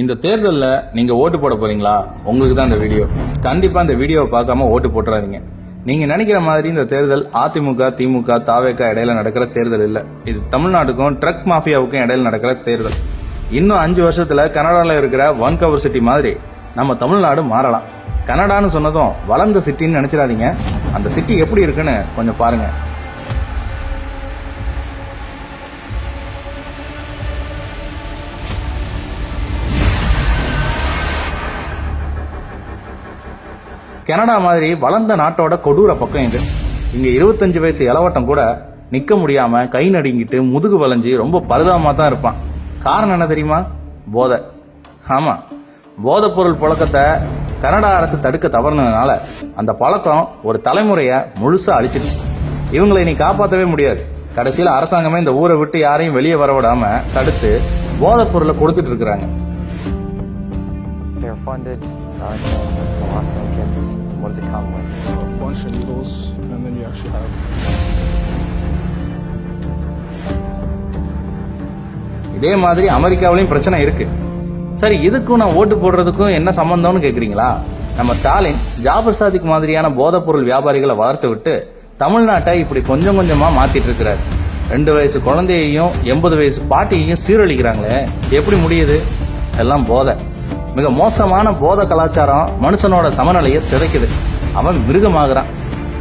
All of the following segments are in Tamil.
இந்த தேர்தலில் நீங்க ஓட்டு போட போறீங்களா? உங்களுக்கு தான் இந்த வீடியோ. கண்டிப்பா இந்த வீடியோவை பார்க்காம ஓட்டு போட்டுறாதீங்க. நீங்க நினைக்கிற மாதிரி இந்த தேர்தல் அதிமுக, திமுக, தாவேக இடையில நடக்கிற தேர்தல் இல்ல. இது தமிழ்நாட்டுக்கும் ட்ரக் மாஃபியாவுக்கும் இடையில நடக்கிற தேர்தல். இன்னும் 5 வருஷத்துல கனடால இருக்கிற வான்கவர் சிட்டி மாதிரி நம்ம தமிழ்நாடு மாறலாம். கனடான்னு சொன்னதும் வளர்ந்த சிட்டின்னு நினைச்சிடாதீங்க. அந்த சிட்டி எப்படி இருக்குன்னு கொஞ்சம் பாருங்க. கனடா மாதிரி வளர்ந்த நாட்டோட கொடூர பக்கம் இது. இங்க 25 வயசு இளவட்டம் கூட நிக்க முடியாம கை நடுங்கிட்டு முதுகு வளைஞ்சு ரொம்ப பரிதாபமா தான் இருப்பான். காரணம் என்ன தெரியுமா? போதை. ஆமா, போதை பொருள் புழக்கத்தை கனடா அரசு தடுக்க தவறுனதுனால அந்த பழக்கம் ஒரு தலைமுறைய முழுசா அழிச்சிட்டு இவங்களை இனி காப்பாற்றவே முடியாது. கடைசியில அரசாங்கமே இந்த ஊரை விட்டு யாரையும் வெளியே வர விடாம தடுத்து போதை பொருளை கொடுத்துட்டு இருக்கிறாங்க. Naloxone kits. What does it come with? A bunch of needles, and then you actually have. இதே மாதிரி அமெரிக்காவிலையும் பிரச்சனை இருக்கு. சரி, இதுக்கும் நான் ஓட்டு போடுறதுக்கும் என்ன சம்பந்தம்னு கேக்குறீங்களா? நம்ம ஸ்டாலின் ஜாபர் சாதிக் மாதிரியான போதைப் பொருள் வியாபாரிகளை வளர்த்து விட்டு தமிழ்நாட்டை இப்படி கொஞ்சம் கொஞ்சமா மாத்திட்டு இருக்கிறார். 2 வயசு குழந்தையையும் 80 வயசு பாட்டியையும் சீரழிக்கிறாங்களே, எப்படி முடியுது? எல்லாம் போதை. மிக மோசமான போத கலாச்சாரம் மனுஷனோட சமநிலையை சிதைக்குது. அவன் மிருகமாகறான்.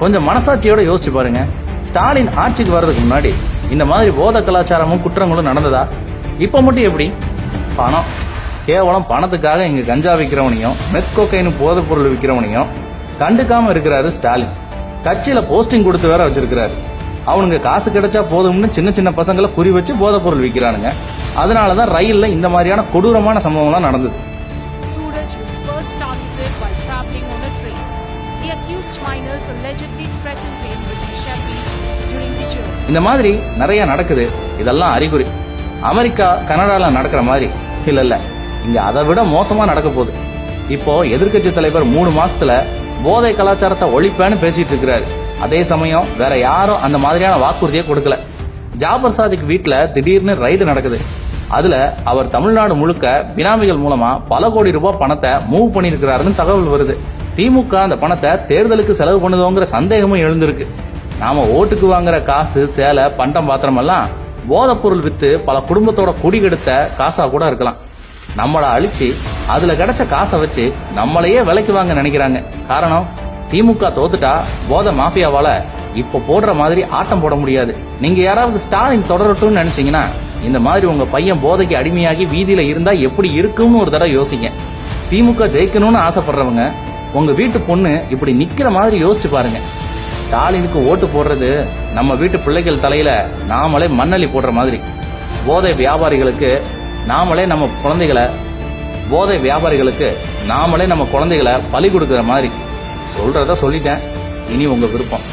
கொஞ்சம் மனசாட்சியோட யோசிச்சு பாருங்க. ஸ்டாலின் ஆட்சிக்கு வர்றதுக்கு முன்னாடி இந்த மாதிரி போத கலாச்சாரமும் குற்றங்களும் நடந்ததா? இப்ப மட்டும் எப்படி? பணம். கேவலம் பணத்துக்காக இங்க கஞ்சா விற்கிறவனையும் மெத்கோக்கைனு போதைப் பொருள் விற்கிறவனையும் கண்டுக்காம இருக்கிறாரு ஸ்டாலின். கட்சியில போஸ்டிங் கொடுத்து வேற வச்சிருக்கிறாரு. அவனுங்க காசு கிடைச்சா போதும்னு சின்ன சின்ன பசங்களை குறி வச்சு போதைப் பொருள் விற்கிறானுங்க. அதனாலதான் ரயில்ல இந்த மாதிரியான கொடூரமான சம்பவம்லாம் நடந்தது. Suraj was first targeted while traveling on a train. The accused minors allegedly threatened him with the Chevys during the journey. இந்த மாதிரி நிறைய நடக்குது. இதெல்லாம் அறிகுறி. அமெரிக்கா, கனடால நடக்கிற மாதிரி இல்ல. இங்க அதை விட மோசமா நடக்க போகுது. இப்போ எதிர்க்கட்சி தலைவர் 3 மாசத்துல போதை கலாச்சாரத்தை ஒழிப்பேன்னு பேசிட்டு இருக்கிறாரு. அதே சமயம் வேற யாரும் அந்த மாதிரியான வாக்குறுதியை கொடுக்கல. ஜாபர் சாதிக் வீட்டுல திடீர்னு ரைடு நடக்குது. அதுல அவர் தமிழ்நாடு முழுக்க பினாமிகள் மூலமா பல கோடி ரூபாய் பணத்தை மூவ் பண்ணிருக்கிறாருன்னு தகவல் வருது. திமுக அந்த பணத்தை தேர்தலுக்கு செலவு பண்ணுதோங்கிற சந்தேகமும் எழுந்திருக்கு. நாம ஓட்டுக்கு வாங்குற காசு, சேலை, பண்டம், பாத்திரம் எல்லாம் போதைப் பொருள் வித்து பல குடும்பத்தோட குடி கெடுத்த காசா கூட இருக்கலாம். நம்மளை அழிச்சு அதுல கிடைச்ச காசை வச்சு நம்மளையே விலைக்கு வாங்க நினைக்கிறாங்க. காரணம், திமுக தோத்துட்டா போதை மாஃபியாவால இப்ப போடுற மாதிரி ஆட்டம் போட முடியாது. நீங்க யாராவது ஸ்டாலின் தொடரட்டும்னு நினைச்சீங்கன்னா இந்த மாதிரி உங்க பையன் போதைக்கு அடிமையாகி வீதியில இருந்தா எப்படி இருக்கும்னு ஒரு தடவை யோசிங்க. திமுக ஜெயிக்கணும்னு ஆசைப்படுறவங்க உங்க வீட்டு பொண்ணு இப்படி நிக்கிற மாதிரி யோசிச்சு பாருங்க. ஸ்டாலினுக்கு ஓட்டு போடுறது நம்ம வீட்டு பிள்ளைகள் தலையில நாமளே மண்ணள்ளி போடுற மாதிரி. போதை வியாபாரிகளுக்கு நாமளே நம்ம குழந்தைகளை பலி கொடுக்கிற மாதிரி. சொல்றத சொல்லிட்டேன். இனி உங்க விருப்பம்.